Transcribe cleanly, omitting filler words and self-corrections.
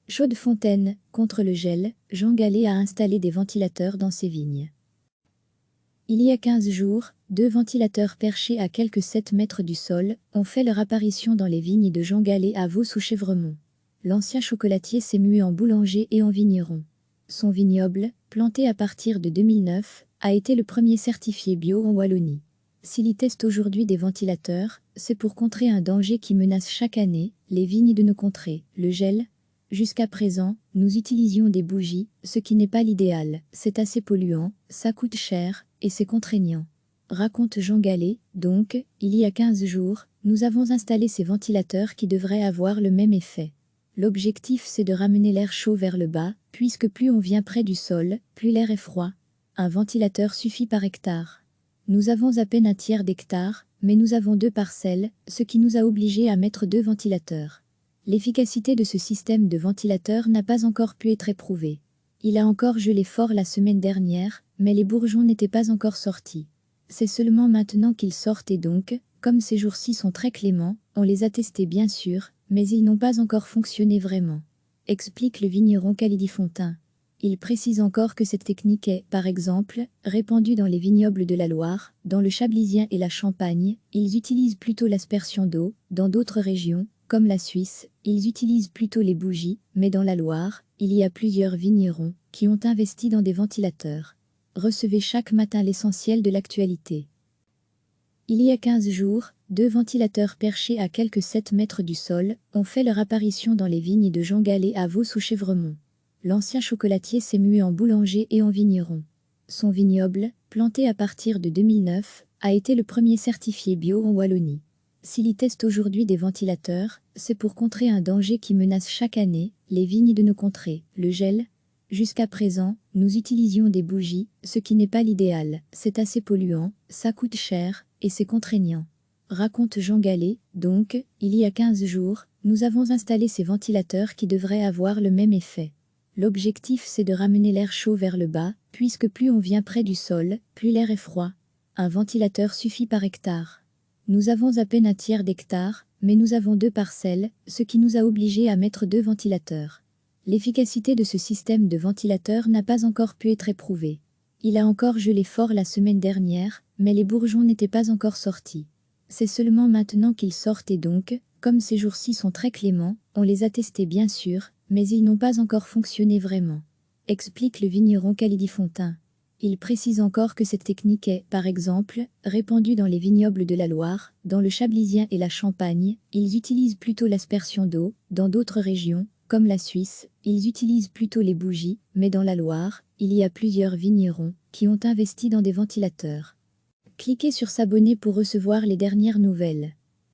Chaude-Fontaine, contre le gel, Jean Gallet a installé des ventilateurs dans ses vignes. Il y a 15 jours, 2 ventilateurs perchés à quelques 7 mètres du sol ont fait leur apparition dans les vignes de Jean Gallet à Vaux-sous-Chèvremont. L'ancien chocolatier s'est mué en boulanger et en vigneron. Son vignoble, planté à partir de 2009, a été le premier certifié bio en Wallonie. S'il y teste aujourd'hui des ventilateurs, c'est pour contrer un danger qui menace chaque année les vignes de nos contrées, le gel. Jusqu'à présent, nous utilisions des bougies, ce qui n'est pas l'idéal, c'est assez polluant, ça coûte cher, et c'est contraignant. Raconte Jean Gallet, donc, il y a 15 jours, nous avons installé ces ventilateurs qui devraient avoir le même effet. L'objectif c'est de ramener l'air chaud vers le bas, puisque plus on vient près du sol, plus l'air est froid. Un ventilateur suffit par hectare. Nous avons à peine un tiers d'hectare, mais nous avons 2 parcelles, ce qui nous a obligés à mettre 2 ventilateurs. L'efficacité de ce système de ventilateur n'a pas encore pu être éprouvée. Il a encore gelé fort la semaine dernière, mais les bourgeons n'étaient pas encore sortis. C'est seulement maintenant qu'ils sortent et donc, comme ces jours-ci sont très cléments, on les a testés bien sûr, mais ils n'ont pas encore fonctionné vraiment. Explique le vigneron Calidifontaine. Il précise encore que cette technique est, par exemple, répandue dans les vignobles de la Loire, dans le Chablisien et la Champagne, ils utilisent plutôt l'aspersion d'eau, dans d'autres régions, comme la Suisse, ils utilisent plutôt les bougies, mais dans la Loire, il y a plusieurs vignerons qui ont investi dans des ventilateurs. Recevez chaque matin l'essentiel de l'actualité. Il y a 15 jours, 2 ventilateurs perchés à quelques 7 mètres du sol ont fait leur apparition dans les vignes de Jean Gallet à Vaux-sous-Chèvremont. L'ancien chocolatier s'est mué en boulanger et en vigneron. Son vignoble, planté à partir de 2009, a été le premier certifié bio en Wallonie. S'il y teste aujourd'hui des ventilateurs, c'est pour contrer un danger qui menace chaque année les vignes de nos contrées, le gel. Jusqu'à présent, nous utilisions des bougies, ce qui n'est pas l'idéal, c'est assez polluant, ça coûte cher, et c'est contraignant. Raconte Jean Gallet, donc, il y a 15 jours, nous avons installé ces ventilateurs qui devraient avoir le même effet. L'objectif c'est de ramener l'air chaud vers le bas, puisque plus on vient près du sol, plus l'air est froid. Un ventilateur suffit par hectare. Nous avons à peine un tiers d'hectare, mais nous avons 2 parcelles, ce qui nous a obligés à mettre 2 ventilateurs. L'efficacité de ce système de ventilateur n'a pas encore pu être éprouvée. Il a encore gelé fort la semaine dernière, mais les bourgeons n'étaient pas encore sortis. C'est seulement maintenant qu'ils sortent et donc, comme ces jours-ci sont très cléments, on les a testés bien sûr, mais ils n'ont pas encore fonctionné vraiment. Explique le vigneron Calidifontaine. Il précise encore que cette technique est, par exemple, répandue dans les vignobles de la Loire, dans le Chablisien et la Champagne, ils utilisent plutôt l'aspersion d'eau, dans d'autres régions, comme la Suisse, ils utilisent plutôt les bougies, mais dans la Loire, il y a plusieurs vignerons qui ont investi dans des ventilateurs. Cliquez sur s'abonner pour recevoir les dernières nouvelles.